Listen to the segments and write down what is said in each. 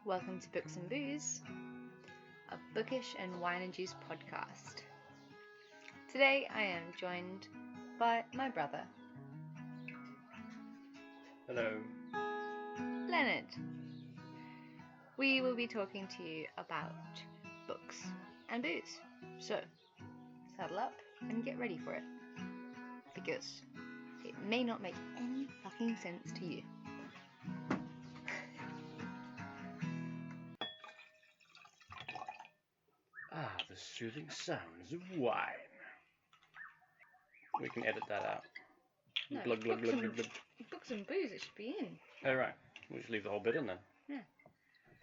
welcome to Books and Booze, a bookish and wine and juice podcast. Today I am joined by my brother. Hello. Leonard. We will be talking to you about books and booze. So, saddle up and get ready for it. Because it may not make any fucking sense to you. The soothing sounds of wine. We can edit that out. No, Glug, glug, glug, glug, glug. Books and booze, it should be in. Oh, right. We'll just leave the whole bit in then. Yeah.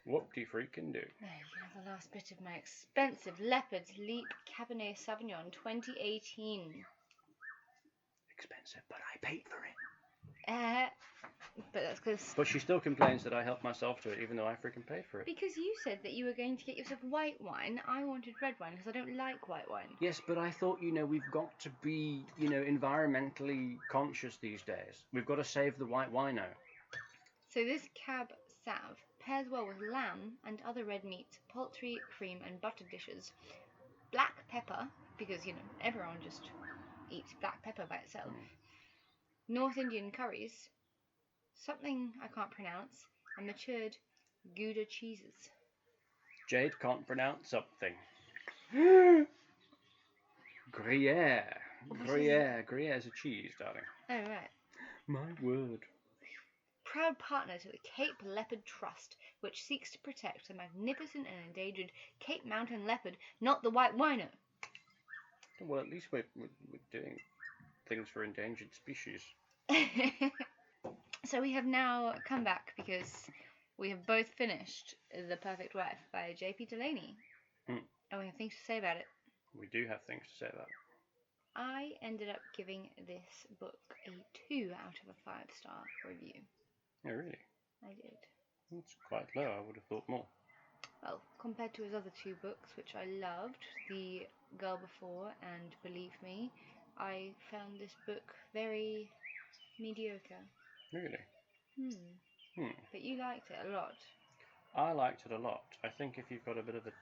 Whoop-de-freaking do. There you have the last bit of my expensive Leopard's Leap Cabernet Sauvignon 2018. Expensive, but I paid for it. But that's because... But she still complains that I helped myself to it, even though I freaking paid for it. Because you said that you were going to get yourself white wine. I wanted red wine because I don't like white wine. Yes, but I thought, we've got to be, environmentally conscious these days. We've got to save the white wino. So this Cab Sav pairs well with lamb and other red meats, poultry, cream and butter dishes. Black pepper, because, everyone just eats black pepper by itself. North Indian curries, something I can't pronounce, and matured Gouda cheeses. Jade can't pronounce something. Gruyere. Gruyere. Gruyere is a cheese, darling. Oh, right. My word. Proud partner to the Cape Leopard Trust, which seeks to protect the magnificent and endangered Cape Mountain leopard, not the white wino. Well, at least we're doing things for endangered species. So we have now come back because we have both finished The Perfect Wife by JP Delaney. And we have things to say about it. We do have things to say about it. I ended up giving this book a 2 out of a 5-star review. Oh, really? I did. That's quite low. I would have thought more. Well, compared to his other 2 books, which I loved, The Girl Before and Believe Me, I found this book very mediocre. Really? But you liked it a lot. I liked it a lot. I think if you've got a bit of a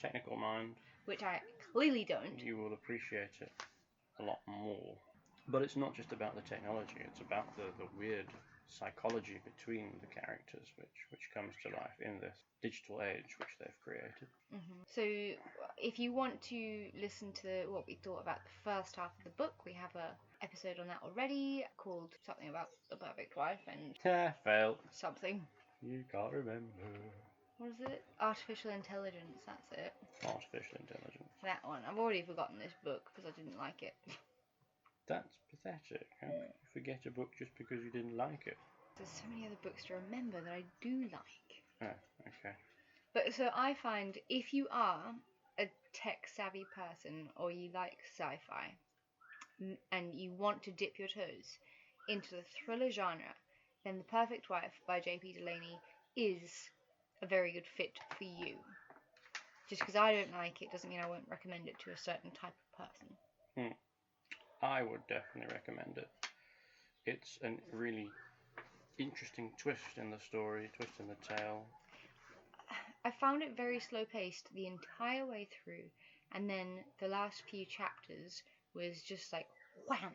technical mind, which I clearly don't, you will appreciate it a lot more. But it's not just about the technology, it's about the weird psychology between the characters which comes to life in this digital age which they've created. So if you want to listen to what we thought about the first half of the book, we have a episode on that already called something about The Perfect Wife and fail. Something. You can't remember. What is it? Artificial Intelligence, that's it. Artificial Intelligence. That one. I've already forgotten this book because I didn't like it. That's pathetic. How can you forget a book just because you didn't like it? There's so many other books to remember that I do like. Oh, okay. But so I find if you are a tech-savvy person or you like sci-fi and you want to dip your toes into the thriller genre, then The Perfect Wife by JP Delaney is a very good fit for you. Just because I don't like it doesn't mean I won't recommend it to a certain type of person. I would definitely recommend it. It's a really interesting twist in the story, twist in the tale. I found it very slow-paced the entire way through, and then the last few chapters was just like, wham!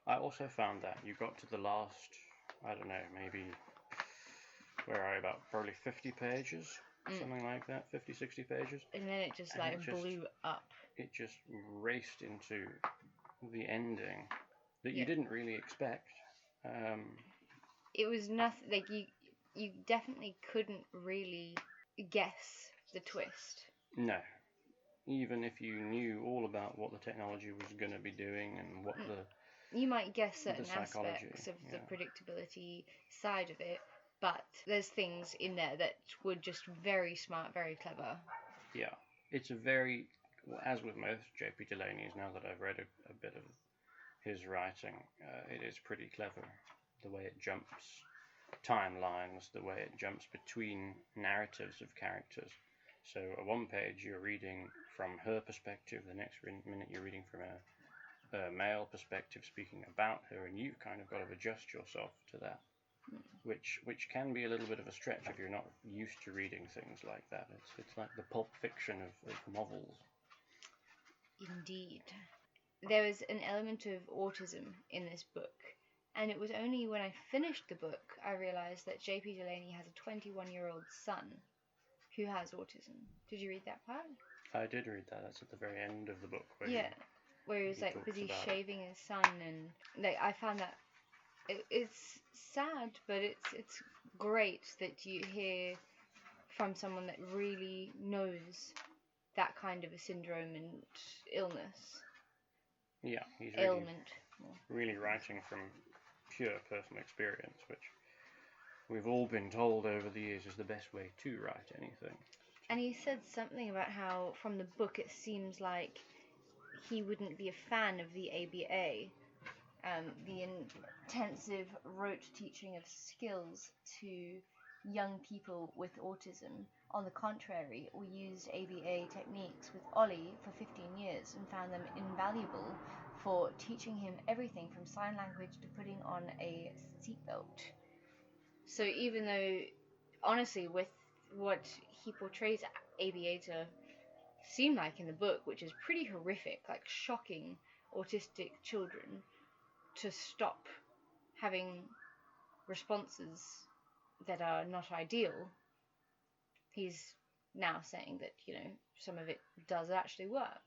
I also found that you got to the last, I don't know, maybe, where are you, about probably 50 pages? Something like that, 50, 60 pages. And then it just blew up. It just raced into the ending that you didn't really expect. It was nothing, like you definitely couldn't really guess the twist. No. Even if you knew all about what the technology was going to be doing and what you might guess certain aspects of the predictability side of it, but there's things in there that were just very smart, very clever. Yeah. It's a very, as with most JP Delaney's, now that I've read a bit of his writing, it is pretty clever. The way it jumps timelines, the way it jumps between narratives of characters. So at one page you're reading from her perspective, the next minute you're reading from a male perspective speaking about her, and you've kind of got to adjust yourself to that. which can be a little bit of a stretch if you're not used to reading things like that. It's like the Pulp Fiction of novels. Indeed. There was an element of autism in this book, and it was only when I finished the book I realised that JP Delaney has a 21-year-old son who has autism. Did you read that part? I did read that. That's at the very end of the book. Where he was like busy shaving his son, and like I found that it's sad, but it's great that you hear from someone that really knows that kind of a syndrome and illness. Yeah, he's really writing from pure personal experience, which we've all been told over the years is the best way to write anything. And he said something about how from the book it seems like he wouldn't be a fan of the ABA, the intensive rote teaching of skills to young people with autism. On the contrary, we used ABA techniques with Ollie for 15 years and found them invaluable for teaching him everything from sign language to putting on a seatbelt. So even though, honestly, with what he portrays ABA to seem like in the book, which is pretty horrific, like shocking autistic children to stop having responses that are not ideal, he's now saying that, some of it does actually work.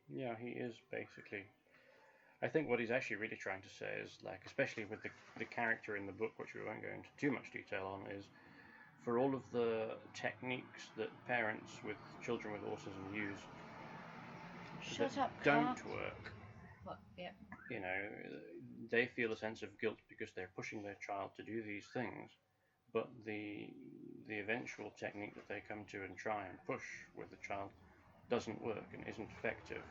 Yeah, he is basically. I think what he's actually really trying to say is, like, especially with the character in the book, which we won't go into too much detail on, is for all of the techniques that parents with children with autism use don't work. What? Yeah. They feel a sense of guilt because they're pushing their child to do these things, but the eventual technique that they come to and try and push with the child doesn't work and isn't effective.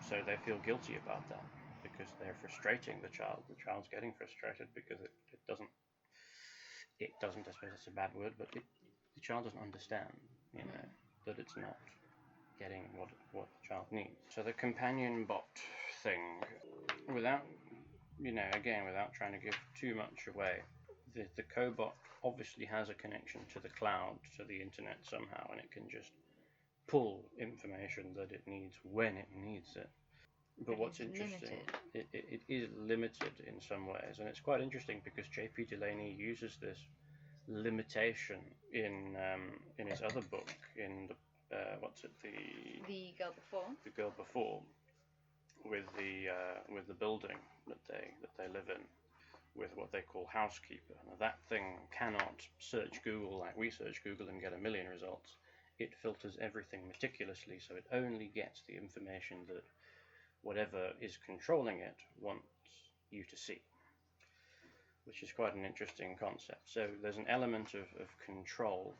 So they feel guilty about that because they're frustrating the child. The child's getting frustrated because it doesn't, I suppose that's a bad word, but the child doesn't understand, that it's not getting what the child needs. So the companion bot thing, without trying to give too much away, the cobot obviously has a connection to the cloud, to the internet somehow, and it can just pull information that it needs when it needs it. But what's interesting, it is limited in some ways, and it's quite interesting because JP Delaney uses this limitation in his other book, in The Girl Before. The Girl Before, with the building that they live in, with what they call housekeeper. Now, that thing cannot search Google like we search Google and get a million results. It filters everything meticulously, so it only gets the information that whatever is controlling it wants you to see, which is quite an interesting concept. So there's an element of control,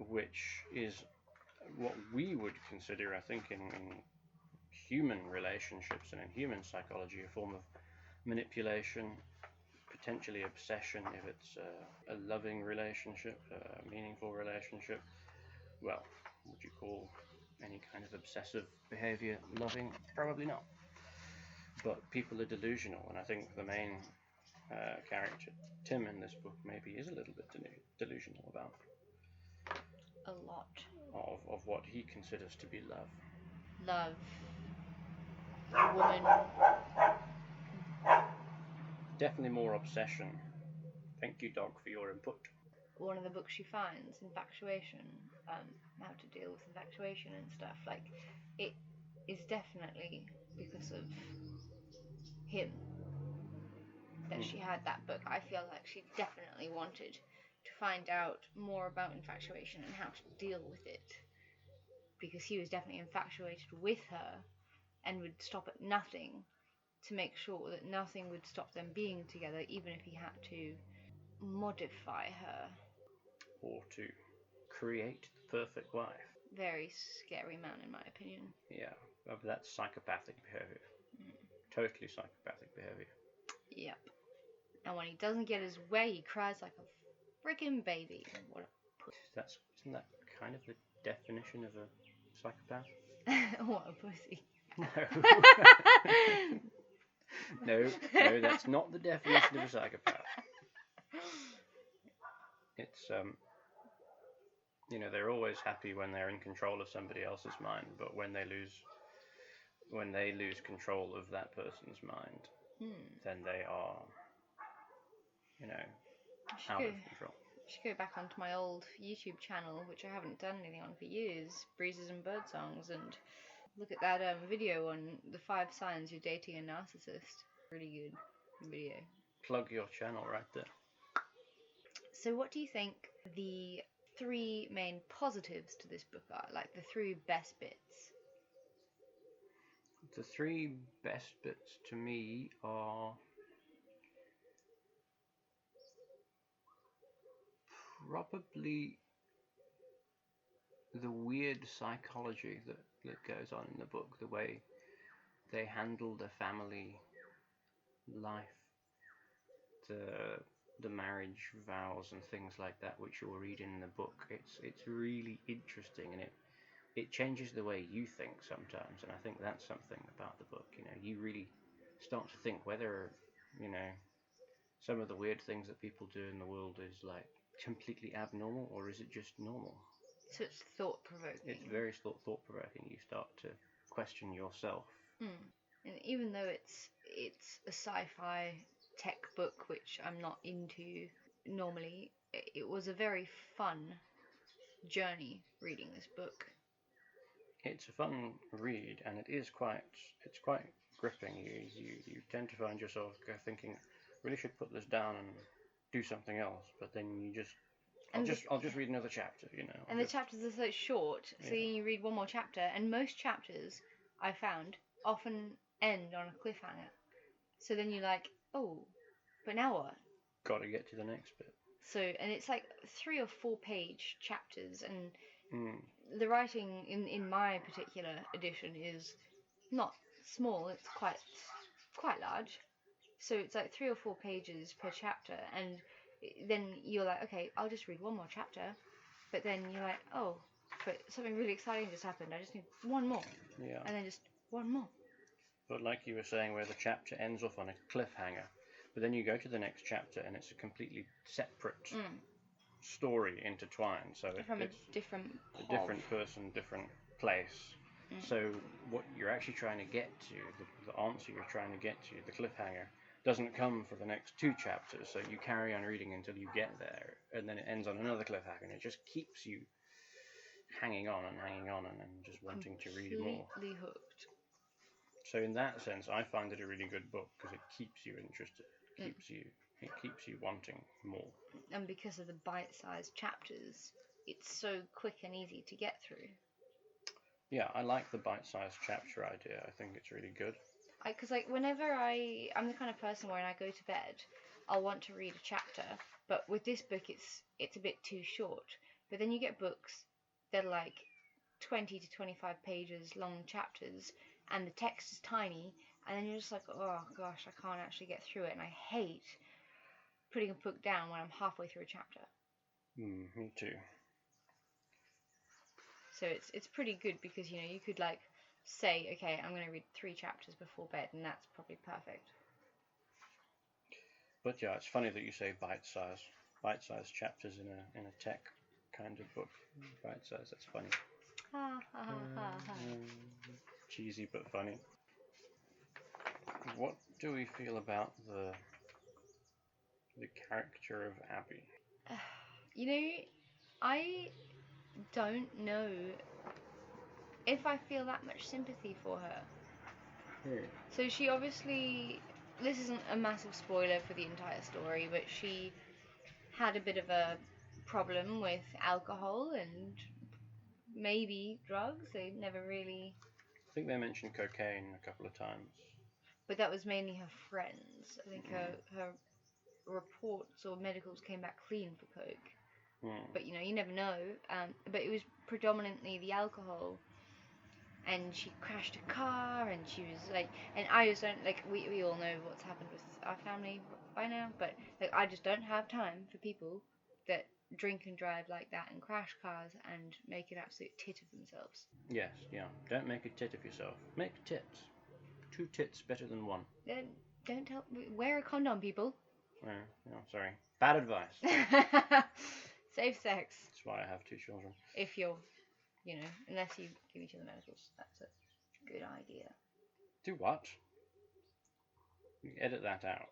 which is what we would consider, I think, in human relationships and in human psychology, a form of manipulation, potentially obsession if it's a loving relationship, a meaningful relationship. Well, would you call any kind of obsessive behavior loving? Probably not. But people are delusional, and I think the main character, Tim, in this book maybe is a little bit delusional about a lot of what he considers to be love. Love. Woman. Definitely more obsession. Thank you, dog, for your input. One of the books she finds, infatuation, how to deal with infatuation and stuff. Like, it is definitely because of him that she had that book. I feel like she definitely wanted to find out more about infatuation and how to deal with it, because he was definitely infatuated with her and would stop at nothing to make sure that nothing would stop them being together, even if he had to modify her. Or to create the perfect wife. Very scary man, in my opinion. Yeah, that's psychopathic behaviour. Totally psychopathic behaviour. Yep. And when he doesn't get his way, he cries like a freaking baby. What a pussy. Isn't that kind of the definition of a psychopath? What a pussy. No. No, that's not the definition of a psychopath. It's they're always happy when they're in control of somebody else's mind, but when they lose control of that person's mind, then they are, out of control. I should go back onto my old YouTube channel, which I haven't done anything on for years, Breezes and Birdsongs, and look at that video on the 5 signs you're dating a narcissist. Really good video. Plug your channel right there. So what do you think the 3 main positives to this book are? Like the 3 best bits? The 3 best bits to me are probably the weird psychology that goes on in the book, the way they handle the family life, the marriage vows and things like that, which you'll read in the book. It's really interesting, and it changes the way you think sometimes, and I think that's something about the book. You really start to think whether some of the weird things that people do in the world is like completely abnormal, or is it just normal? So it's thought-provoking. It's very thought-provoking. You start to question yourself. And even though it's a sci-fi tech book, which I'm not into normally, it was a very fun journey reading this book. It's a fun read, and it's quite gripping. You tend to find yourself thinking, really should put this down and do something else, but then you just I'll just read another chapter, And the chapters are so short, so you read one more chapter, and most chapters I found often end on a cliffhanger. So then you're like, oh, but now what? Got to get to the next bit. So, and it's like 3 or 4 page chapters, and the writing in my particular edition is not small, it's quite large. So it's like 3 or 4 pages per chapter, and then you're like, okay, I'll just read one more chapter, but then you're like, oh, but something really exciting just happened, I just need one more. Yeah. And then just one more. But like you were saying, where the chapter ends off on a cliffhanger, but then you go to the next chapter and it's a completely separate story intertwined. So From it's a different person, different place. So what you're actually trying to get to, the answer you're trying to get to, the cliffhanger, doesn't come for the next 2 chapters. So you carry on reading until you get there, and then it ends on another cliffhanger, and it just keeps you hanging on and just wanting to read more. Completely hooked. So in that sense, I find it a really good book because it keeps you interested, it keeps you wanting more. And because of the bite-sized chapters, it's so quick and easy to get through. Yeah, I like the bite-sized chapter idea. I think it's really good. Because whenever I'm the kind of person when I go to bed, I'll want to read a chapter, but with this book it's a bit too short. But then you get books that are like 20 to 25 pages long chapters, and the text is tiny, and then you're just like, oh gosh, I can't actually get through it, and I hate putting a book down when I'm halfway through a chapter. Me too. So it's pretty good because you could like say, okay, I'm going to read 3 chapters before bed, and that's probably perfect. But yeah, it's funny that you say bite-sized chapters in a tech kind of book. Bite-size, that's funny. Cheesy but funny. What do we feel about the character of Abby? I don't know if I feel that much sympathy for her. So she obviously, this isn't a massive spoiler for the entire story, but she had a bit of a problem with alcohol and maybe drugs. They never really... I think they mentioned cocaine a couple of times. But that was mainly her friends. I think her reports or medicals came back clean for coke. But you never know. But it was predominantly the alcohol. And she crashed a car, and she was like, and I just don't, like, we all know what's happened with our family by now, but like, I just don't have time for people that drink and drive like that and crash cars and make an absolute tit of themselves. Yes, yeah. Don't make a tit of yourself. Make tits. 2 tits better than 1. Then Don't tell. Wear a condom, people. Oh, sorry. Bad advice. Safe sex. That's why I have 2 children. If you're, unless you give each other medicals, that's a good idea. Do what? You edit that out.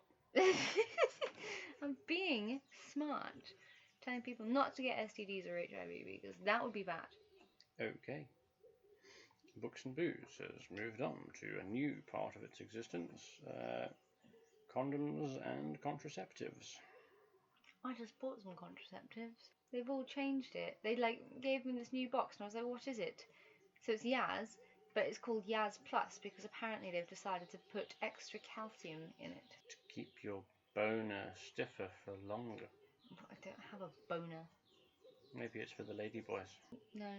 I'm being smart, telling people not to get STDs or HIV because that would be bad. Okay. Books and Booze has moved on to a new part of its existence. Condoms and contraceptives. I just bought some contraceptives. They've all changed it. They gave me this new box and I was like, what is it? So it's Yaz, but it's called Yaz Plus because apparently they've decided to put extra calcium in it. To keep your boner stiffer for longer. But I don't have a boner. Maybe it's for the lady boys. No,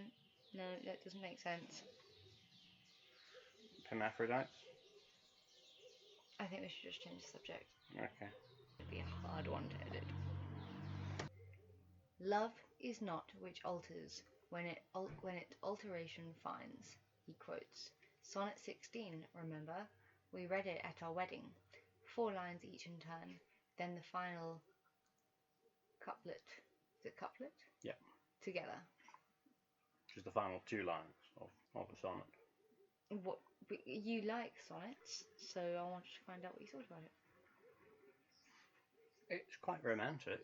that doesn't make sense. Hermaphrodites? I think we should just change the subject. Okay. It'd be a hard one to edit. Love is not which alters when it alteration finds, he quotes. Sonnet 16, remember? We read it at our wedding. 4 lines each in turn, then the final couplet. Is it couplet? Yeah. Together. Which is the final 2 lines of a sonnet. What you like sonnets, so I wanted to find out what you thought about it. It's quite romantic.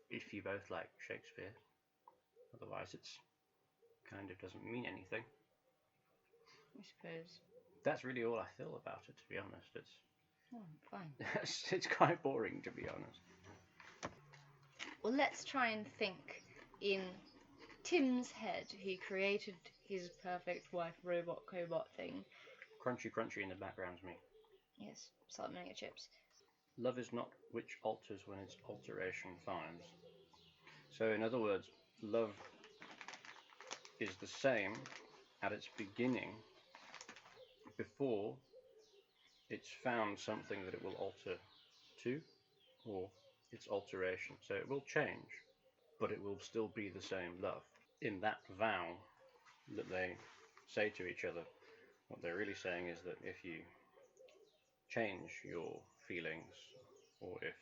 If you both like Shakespeare. Otherwise it's kind of doesn't mean anything. I suppose. That's really all I feel about it, to be honest. Fine. It's quite boring, to be honest. Well, let's try and think in Tim's head. He created his perfect wife robot cobot thing. Crunchy in the background's me. Yes, salt and chips. Love is not which alters when its alteration finds. So in other words, love is the same at its beginning before it's found something that it will alter to, or its alteration. So it will change, but it will still be the same love. In that vow that they say to each other, what they're really saying is that if you change your feelings, or if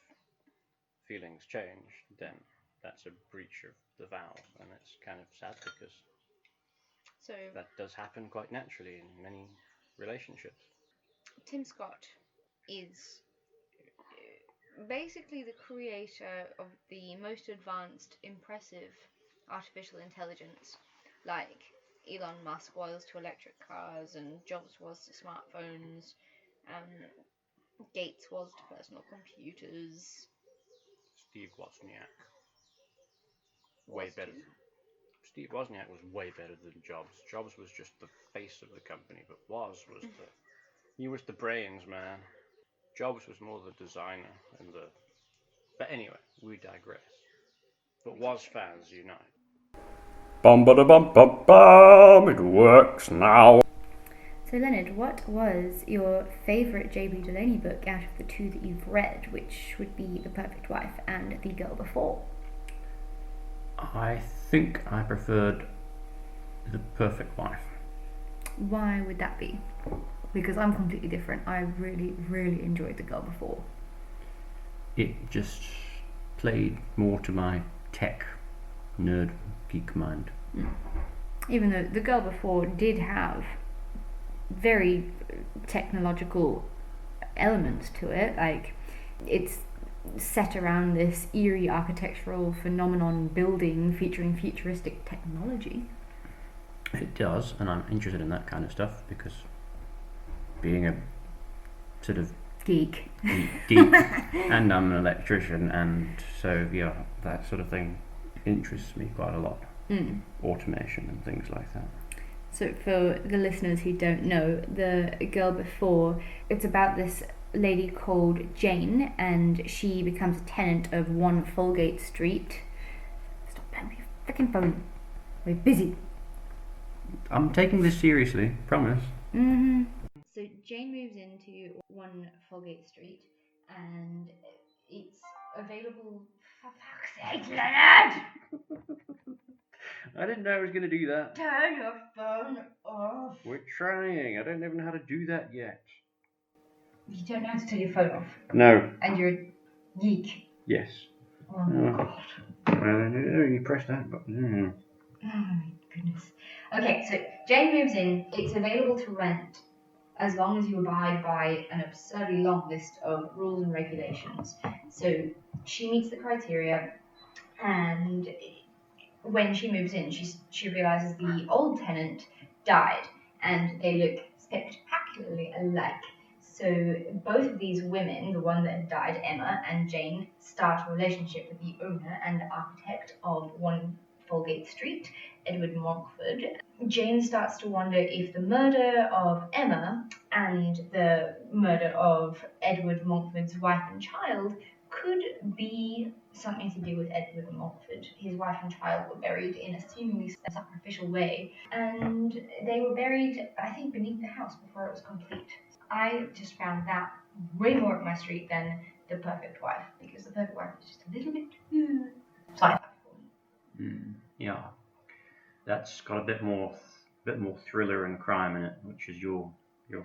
feelings change, then that's a breach of the vow, and it's kind of sad because that does happen quite naturally in many relationships. Tim Scott is basically the creator of the most advanced, impressive artificial intelligence, like Elon Musk was to electric cars and Jobs was to smartphones, Gates was to personal computers. Steve Wozniak. Way better. Steve Wozniak was way better than Jobs. Jobs was just the face of the company, but he was the brains, man. Jobs was more the designer and the. But anyway, we digress. But Woz fans unite. Bum ba da bum bum bum. It works now. So Leonard, what was your favourite JP Delaney book out of the 2 that you've read, which would be The Perfect Wife and The Girl Before? I think I preferred The Perfect Wife. Why would that be? Because I'm completely different. I really, really enjoyed The Girl Before. It just played more to my tech nerd geek mind. Even though The Girl Before did have very technological elements to it, like it's set around this eerie architectural phenomenon building featuring futuristic technology. It does, and I'm interested in that kind of stuff because being a sort of geek and I'm an electrician, and so yeah, that sort of thing interests me quite a lot. Automation and things like that. So for the listeners who don't know, The Girl Before, it's about this lady called Jane, and she becomes a tenant of 1 Folgate Street. Stop playing with your freaking phone. We're busy. I'm taking this seriously, promise. So Jane moves into 1 Folgate Street, and it's available. For fuck's sake, Leonard! I didn't know I was going to do that. Turn your phone off. We're trying. I don't even know how to do that yet. You don't know how to turn your phone off. No. And you're a geek. Yes. Oh, God. You press that button. Oh, my goodness. Okay, so Jane moves in. It's available to rent as long as you abide by an absurdly long list of rules and regulations. So she meets the criteria, and when she moves in, she realizes the old tenant died, and they look spectacularly alike. So both of these women, the one that had died, Emma, and Jane, start a relationship with the owner and architect of 1 Folgate Street, Edward Monkford. Jane starts to wonder if the murder of Emma and the murder of Edward Monkford's wife and child could be something to do with Edward Monkford. His wife and child were buried in a seemingly sacrificial way, and they were buried, I think, beneath the house before it was complete. I just found that way more up my street than The Perfect Wife, because The Perfect Wife is just a little bit too sci-fi for me. Yeah, that's got a bit more thriller and crime in it, which is your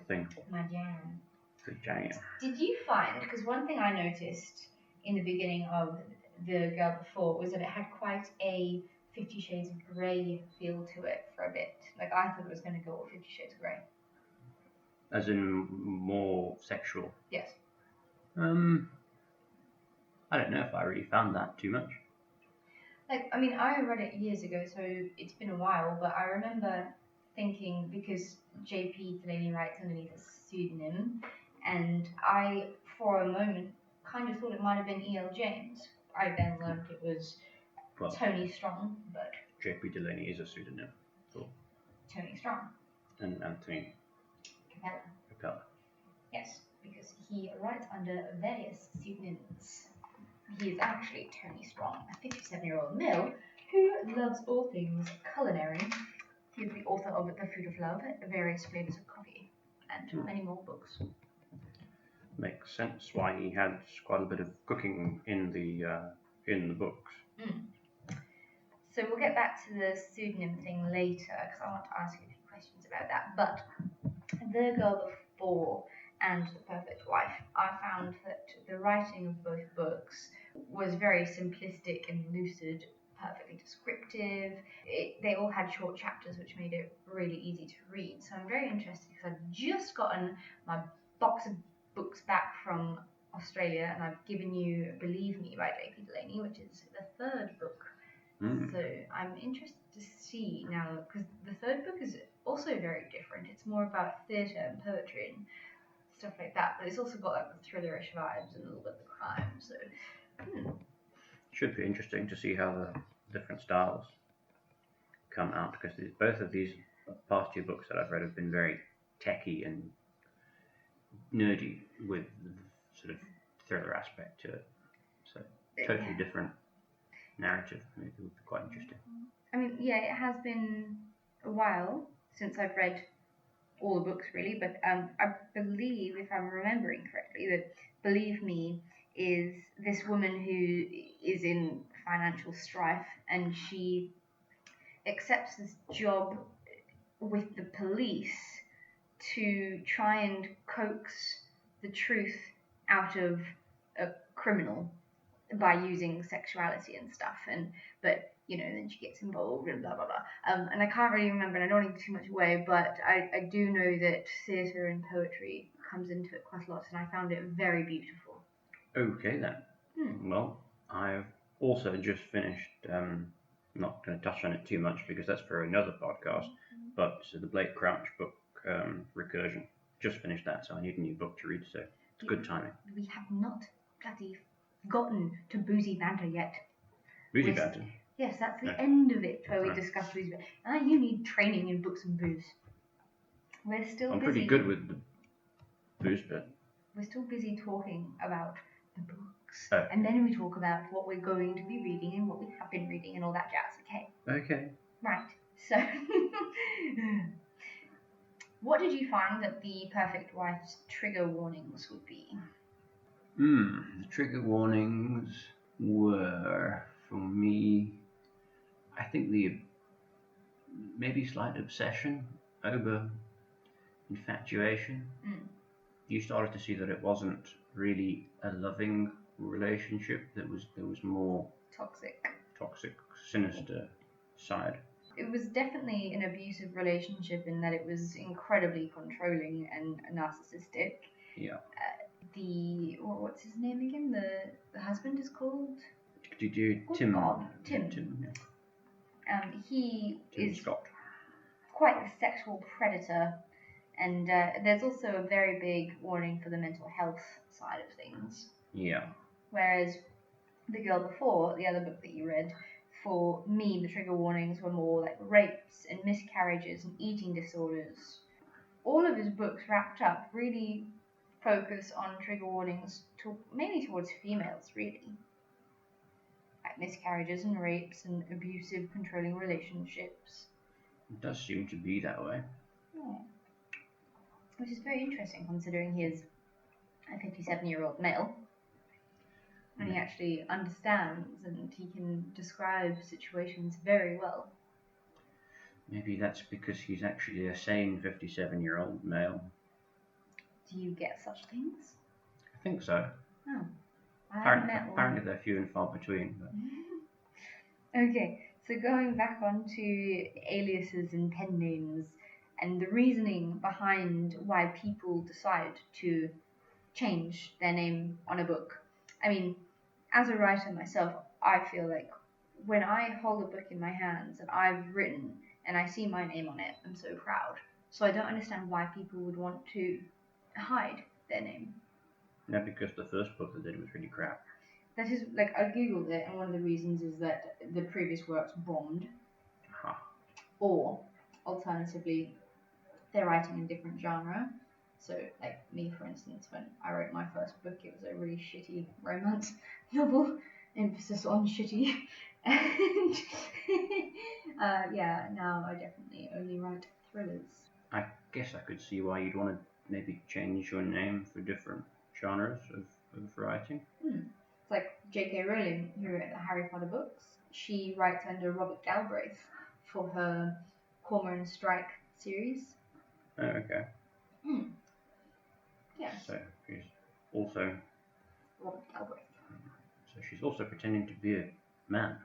thing. My jam. Good jam. Did you find, because one thing I noticed in the beginning of The Girl Before was that it had quite a 50 Shades of Grey feel to it for a bit. Like, I thought it was going to go all 50 Shades of Grey. As in more sexual? Yes. I don't know if I really found that too much. Like, I mean, I read it years ago, so it's been a while, but I remember thinking, because JP Delaney writes underneath a pseudonym, and I, for a moment, kind of thought it might have been E.L. James. I then learned it was Tony Strong, but... JP Delaney is a pseudonym for Tony Strong. And Anthony Capella. Yes, because he writes under various pseudonyms. He is actually Tony Strong, a 57-year-old male who loves all things culinary. He is the author of The Food of Love, various flavors of coffee, and many more books. Makes sense why he had quite a bit of cooking in the books. So we'll get back to the pseudonym thing later, because I want to ask you a few questions about that. But The Girl Before and The Perfect Wife, I found that the writing of both books was very simplistic and lucid, perfectly descriptive. They all had short chapters, which made it really easy to read. So I'm very interested, because I've just gotten my box of books back from Australia, and I've given you Believe Me by JP Delaney, which is the 3rd book. So I'm interested to see now, because the 3rd book is also very different. It's more about theatre and poetry and stuff like that, but it's also got like the thrillerish vibes and a little bit of the crime. So should be interesting to see how the different styles come out, because both of these past 2 books that I've read have been very techy and nerdy with the sort of thriller aspect to it. So totally different narrative. Maybe it would be quite interesting. I mean, yeah, it has been a while since I've read all the books, really, but I believe, if I'm remembering correctly, that Believe Me is this woman who is in financial strife, and she accepts this job with the police to try and coax the truth out of a criminal by using sexuality and stuff, but you know, then she gets involved and blah blah blah. And I can't really remember, and I don't want to give too much away, but I do know that theatre and poetry comes into it quite a lot, and I found it very beautiful. Okay then. Well, I've also just finished. Not going to touch on it too much because that's for another podcast. But the Blake Crouch book, Recursion, just finished that, so I need a new book to read. So it's good timing. We have not bloody gotten to Boozy Banter yet. Boozy Banter? Yes, that's the end of it, where we discuss Boozy Banter. You need training in books and booze. We're still I'm busy. pretty good with the booze bit. We're still busy talking about the books. Oh. And then we talk about what we're going to be reading and what we have been reading and all that jazz, okay? Okay. Right, so... what did you find that The Perfect Wife's trigger warnings would be? The trigger warnings were, for me, I think maybe slight obsession over infatuation. you started to see that it wasn't really a loving relationship. There was more Toxic. sinister side. It was definitely an abusive relationship in that it was incredibly controlling and narcissistic. Yeah. What's his name again? The husband is called. Tim. God. Tim. Yeah. He Tim is Scott. quite a sexual predator, and there's also a very big warning for the mental health side of things. Yeah. Whereas the girl before, the other book that you read, for me, the trigger warnings were more like rapes and miscarriages and eating disorders. All of his books wrapped up really focus on trigger warnings mainly towards females, really. Like miscarriages and rapes and abusive, controlling relationships. It does seem to be that way. Yeah. Which is very interesting considering he is a 57-year-old male. And he actually understands and he can describe situations very well. Maybe that's because he's actually a sane 57-year-old male. Do you get such things? I think so. Oh. I haven't met one. Apparently they're few and far between. But... Okay, so going back onto aliases and pen names and the reasoning behind why people decide to change their name on a book. I mean, as a writer myself, I feel like when I hold a book in my hands and I've written and I see my name on it, I'm so proud. So I don't understand why people would want to hide their name. No, because the first book that did was really crap. That is, like, I googled it, and one of the reasons is that the previous works bombed. Huh. Or, alternatively, they're writing in different genre. So, like me, for instance, when I wrote my first book, it was a really shitty romance novel, emphasis on shitty. And yeah, now I definitely only write thrillers. I guess I could see why you'd want to maybe change your name for different genres of writing. It's like J.K. Rowling, who wrote the Harry Potter books. She writes under Robert Galbraith for her Cormoran Strike series. Oh, okay. Yeah. So she's also Robert Galbraith. So she's also pretending to be a man.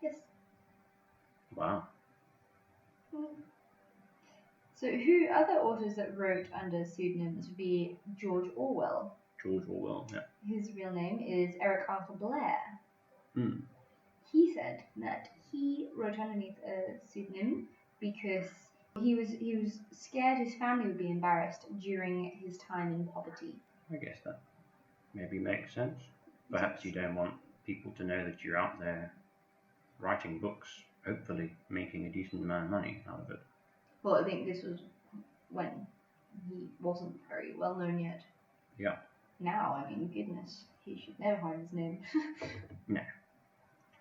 Yes. Wow. So who other authors that wrote under pseudonyms would be George Orwell. George Orwell, yeah. His real name is Eric Arthur Blair. Hmm. He said that he wrote underneath a pseudonym because he was scared his family would be embarrassed during his time in poverty. I guess that maybe makes sense. Perhaps you don't want people to know that you're out there writing books, hopefully making a decent amount of money out of it. Well, I think this was when he wasn't very well known yet. Yeah. Now, I mean, goodness, he should never hide his name. No.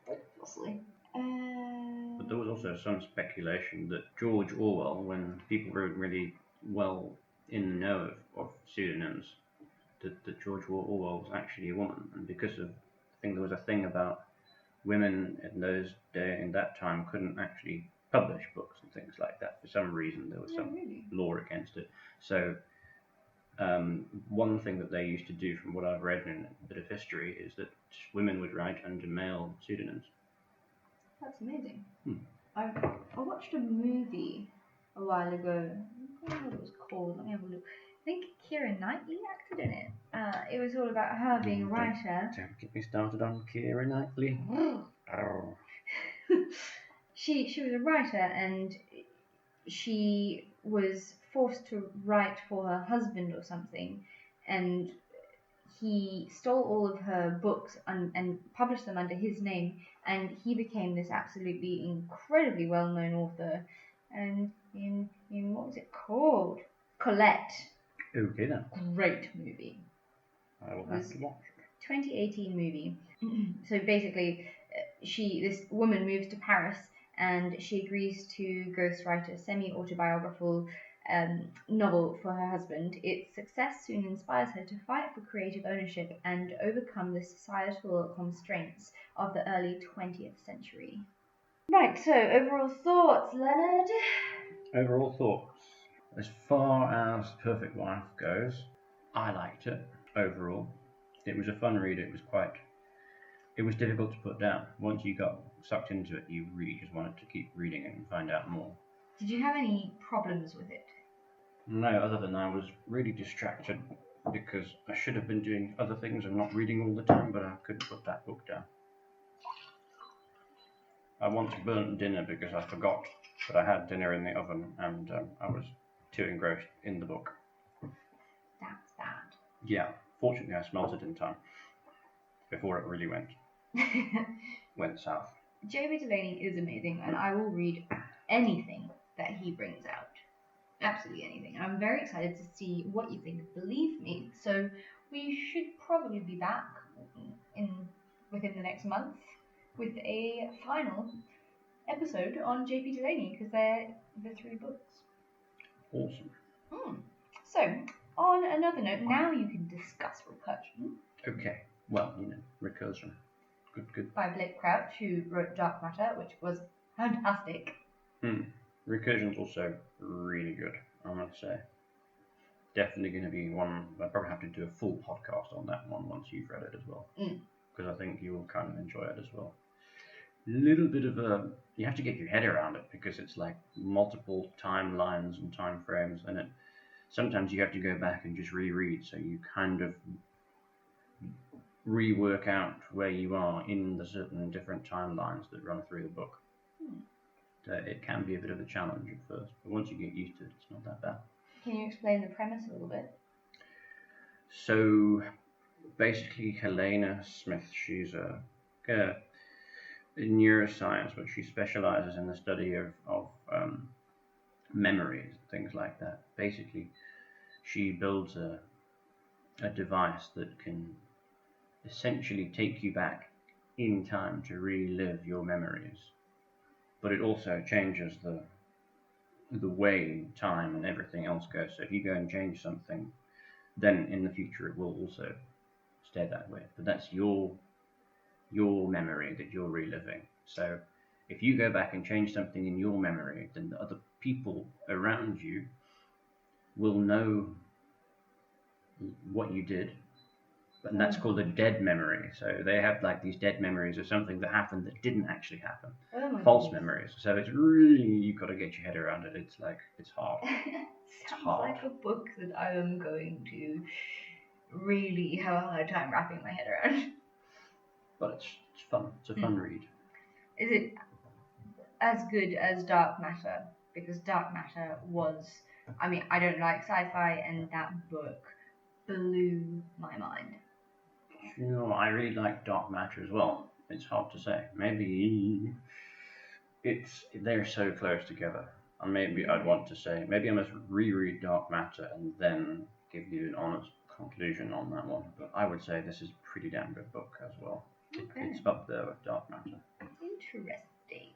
Obviously. But there was also some speculation that George Orwell, when people were really well in the know of pseudonyms, that George Orwell was actually a woman, and because of, I think there was a thing about women in that time couldn't actually publish books and things like that. For some reason, there was some law against it. So one thing that they used to do, from what I've read in a bit of history, is that women would write under male pseudonyms. That's amazing. I watched a movie a while ago. I don't know what it was called. Let me have a look. I think Keira Knightley acted in it. It was all about her being a writer. Don't get me started on Keira Knightley. Oh. She was a writer, and she was forced to write for her husband or something, and he stole all of her books and published them under his name, and he became this absolutely incredibly well-known author. And in what was it called? Colette. Okay then. Great movie. I will have to watch. 2018 movie. So basically, this woman moves to Paris and she agrees to ghostwrite a semi-autobiographical novel for her husband. Its success soon inspires her to fight for creative ownership and overcome the societal constraints of the early 20th century. Right, so overall thoughts, Leonard? Overall thoughts. As far as Perfect Life goes, I liked it overall. It was a fun read. It was difficult to put down. Once you got sucked into it, you really just wanted to keep reading it and find out more. Did you have any problems with it? No, other than I was really distracted because I should have been doing other things and not reading all the time, but I couldn't put that book down. I once burnt dinner because I forgot that I had dinner in the oven and I was too engrossed in the book. That's bad. Yeah, fortunately I smelt it in time before it really went south. JP Delaney is amazing, and I will read anything that he brings out. Absolutely anything. I'm very excited to see what you think of Believe Me. So we should probably be back within the next month with a final episode on JP Delaney, because they're the 3 books. Awesome. So, on another note, now you can discuss Recursion. Okay. Well, Recursion. Good. By Blake Crouch, who wrote Dark Matter, which was fantastic. Recursion's also really good, I must say. Definitely going to be one. I'll probably have to do a full podcast on that one once you've read it as well, because I think you will kind of enjoy it as well. Little bit of you have to get your head around it because it's like multiple timelines and time frames, and sometimes you have to go back and just reread, so you kind of rework out where you are in the certain different timelines that run through the book. It can be a bit of a challenge at first, but once you get used to it, it's not that bad. Can you explain the premise a little bit? So, basically, Helena Smith, she's a neuroscience, but she specializes in the study of memories and things like that. Basically, she builds a device that can essentially take you back in time to relive your memories, but it also changes the way time and everything else goes. So if you go and change something, then in the future it will also stay that way. But that's your memory that you're reliving. So if you go back and change something in your memory, then the other people around you will know what you did. And that's called a dead memory. So they have like these dead memories of something that happened that didn't actually happen. False memories. So it's really, you've got to get your head around it. It's hard. Sounds like a book that I am going to really have a hard time wrapping my head around. But it's fun. It's a fun read. Is it as good as Dark Matter? Because Dark Matter was, I mean, I don't like sci-fi, and that book blew my mind. I really like Dark Matter as well. It's hard to say. Maybe they're so close together. And maybe I'd want to say, maybe I must reread Dark Matter and then give you an honest conclusion on that one. But I would say this is a pretty damn good book as well. Okay. It's up there with Dark Matter. Interesting.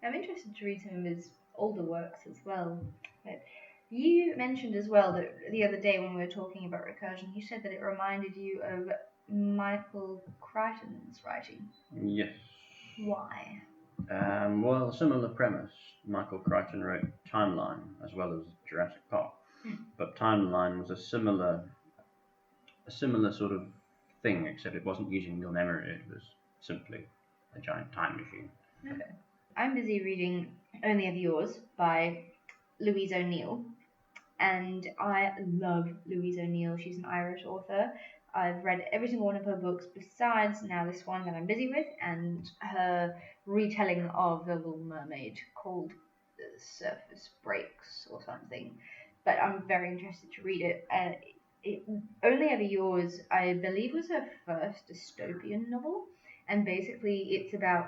I'm interested to read some of his older works as well. But you mentioned as well that the other day when we were talking about Recursion, you said that it reminded you of Michael Crichton's writing. Yes. Why? Well, similar premise. Michael Crichton wrote Timeline as well as Jurassic Park, but Timeline was a similar sort of thing, except it wasn't using your memory. It was simply a giant time machine. Okay. I'm busy reading Only of Yours by Louise O'Neill, and I love Louise O'Neill. She's an Irish author. I've read every single one of her books besides now this one that I'm busy with, and her retelling of The Little Mermaid called The Surface Breaks or something. But I'm very interested to read it. Only Ever Yours, I believe, was her first dystopian novel, and basically it's about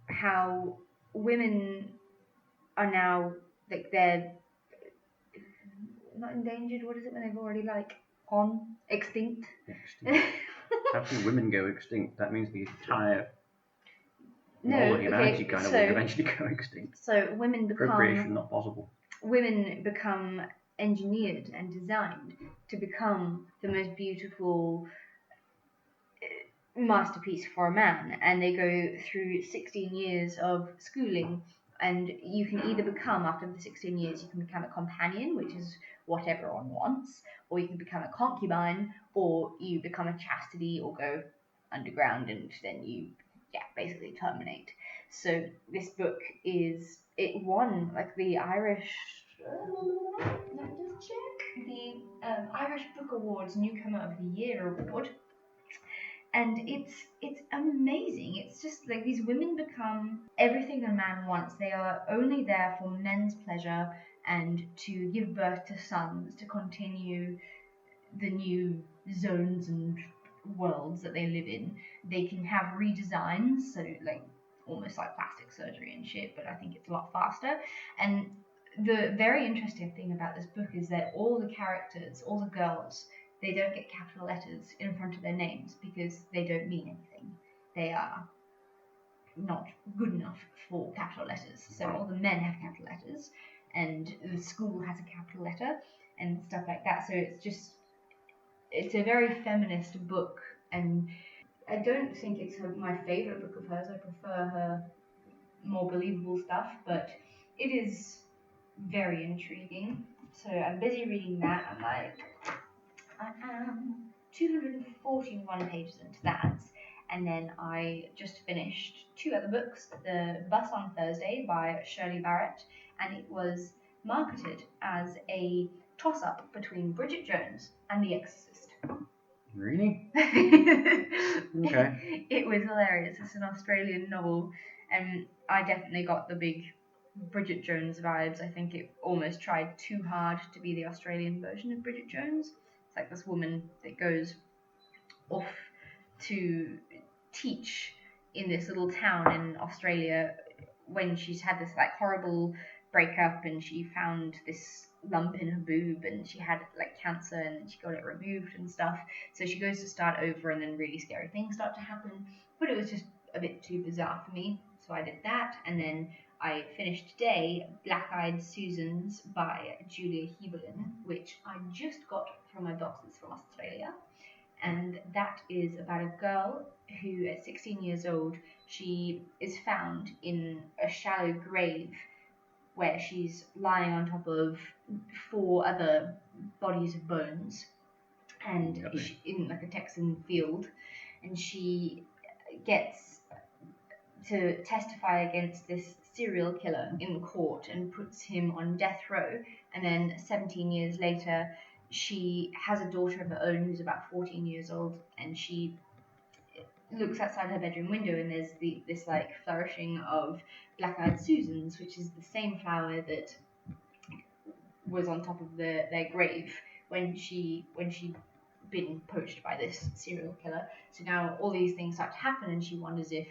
how women are now, like, they're not endangered. What is it when they've already extinct? How can women go extinct? That means the entire all of humanity will eventually go extinct. So women become procreation not possible. Women become engineered and designed to become the most beautiful masterpiece for a man, and they go through 16 years of schooling And you can either become, after the 16 years, you can become a companion, which is what everyone wants, or you can become a concubine, or you become a chastity or go underground, and then you, basically terminate. So this book it won like the Irish, let me just check, the Irish Book Awards Newcomer of the Year award. And it's amazing. It's just like these women become everything a man wants. They are only there for men's pleasure and to give birth to sons, to continue the new zones and worlds that they live in. They can have redesigns, so like almost like plastic surgery and shit, but I think it's a lot faster. And the very interesting thing about this book is that all the characters, all the girls, they don't get capital letters in front of their names because they don't mean anything. They are not good enough for capital letters. So all the men have capital letters, and the school has a capital letter, and stuff like that. So it's a very feminist book, and I don't think it's my favorite book of hers. I prefer her more believable stuff, but it is very intriguing. So I'm busy reading that. I am 241 pages into that, and then I just finished 2 other books. The Bus on Thursday by Shirley Barrett, and it was marketed as a toss-up between Bridget Jones and The Exorcist. Really? Okay. It was hilarious. It's an Australian novel, and I definitely got the big Bridget Jones vibes. I think it almost tried too hard to be the Australian version of Bridget Jones. It's like this woman that goes off to teach in this little town in Australia when she's had this like horrible breakup, and she found this lump in her boob, and she had like cancer, and she got it removed and stuff. So she goes to start over, and then really scary things start to happen. But it was just a bit too bizarre for me, so I did that. And then I finished today Black-Eyed Susans by Julia Hebelin, which I just got from my boxes from Australia. And that is about a girl who, at 16 years old, she is found in a shallow grave where she's lying on top of 4 other bodies of bones, and in like a Texan field, and she gets to testify against this serial killer in court and puts him on death row. And then 17 years later, she has a daughter of her own who's about 14 years old, and she looks outside her bedroom window, and there's this like flourishing of Black-Eyed Susans, which is the same flower that was on top of their grave when she been poached by this serial killer. So now all these things start to happen, and she wonders if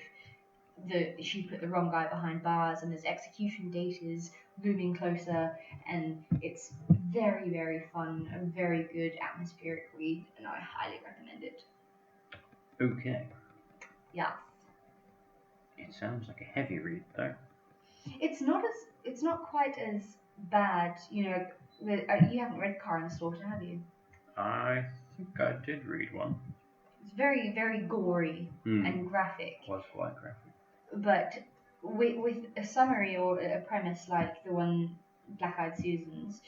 she put the wrong guy behind bars, and his execution date is looming closer. And it's very, very fun, a very good atmospheric read, and I highly recommend it. Okay. Yeah. It sounds like a heavy read, though. It's not quite as bad, you know. You haven't read Car and Slaughter, have you? I think I did read one. It's very, very gory and graphic. It was quite graphic. But with a summary or a premise like the one Black-Eyed Susans,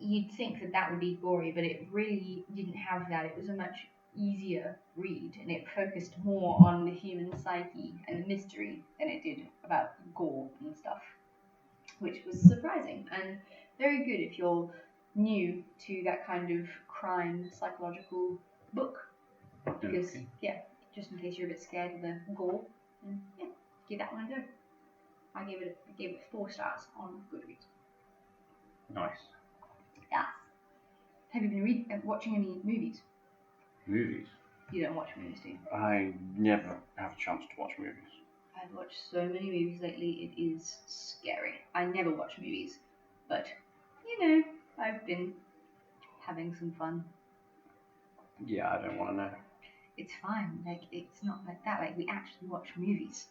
you'd think that would be gory, but it really didn't have that. It was a much easier read, and it focused more on the human psyche and the mystery than it did about gore and stuff, which was surprising and very good if you're new to that kind of crime psychological book. Because just in case you're a bit scared of the gore, give that one a go. I gave it 4 stars on Goodreads. Nice. Yeah. Have you been watching any movies? Movies? You don't watch movies, do you? I never have a chance to watch movies. I've watched so many movies lately, it is scary. I never watch movies, but, I've been having some fun. Yeah, I don't want to know. It's fine. Like, it's not like that. Like, we actually watch movies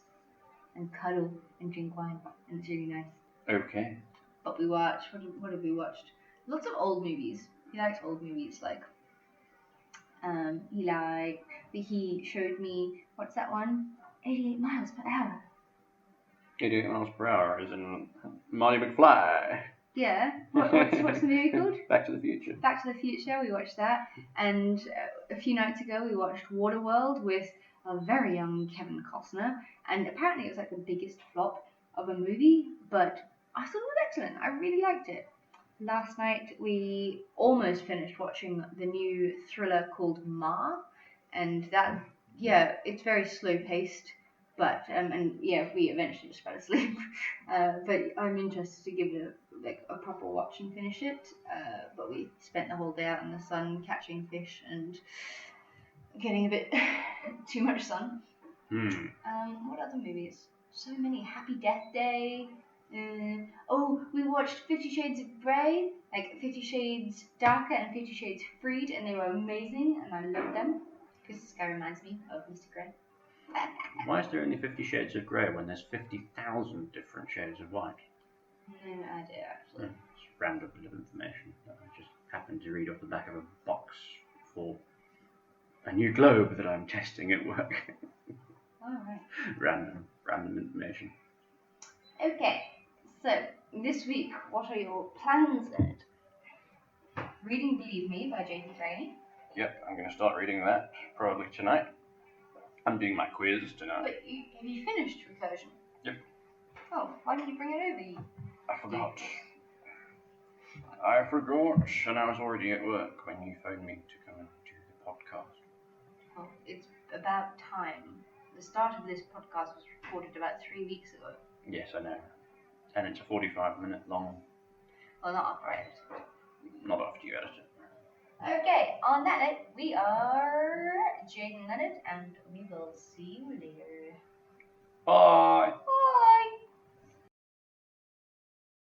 and cuddle and drink wine, and it's really nice. Okay. But we watched, what have we watched? Lots of old movies. He likes old movies, like, he showed me, what's that one? 88 miles per hour. 88 miles per hour is in Marty McFly. Yeah. What's the movie called? Back to the Future. Back to the Future. We watched that, and a few nights ago we watched Waterworld with a very young Kevin Costner, and apparently it was like the biggest flop of a movie, but I thought it was excellent. I really liked it. Last night we almost finished watching the new thriller called Ma, and that, yeah, it's very slow paced, but and yeah, we eventually just fell asleep. But I'm interested to give it a proper watch and finish it. But we spent the whole day out in the sun catching fish and getting a bit too much sun. What other movies? So many. Happy Death Day. We watched 50 Shades of Grey, like 50 Shades Darker and 50 Shades Freed, and they were amazing, and I loved them, because this guy reminds me of Mr. Grey. Why is there only 50 Shades of Grey when there's 50,000 different shades of white? No idea, actually. It's a random bit of information that I just happened to read off the back of a box for a new globe that I'm testing at work. Alright. Random information. Okay, so this week, what are your plans, Leonard? Reading Believe Me by JP Delaney. Yep, I'm going to start reading that probably tonight. I'm doing my quiz tonight. But have you finished Recursion? Yep. Oh, why did you bring it over? I forgot. I forgot, and I was already at work when you phoned me to come and do the podcast. Well, it's about time. The start of this podcast was recorded about 3 weeks ago. Yes, I know. And it's a 45-minute long. Well, not after I edited it. Not after you edit it. Okay, on that note, we are Jade and Leonard, and we will see you later. Bye!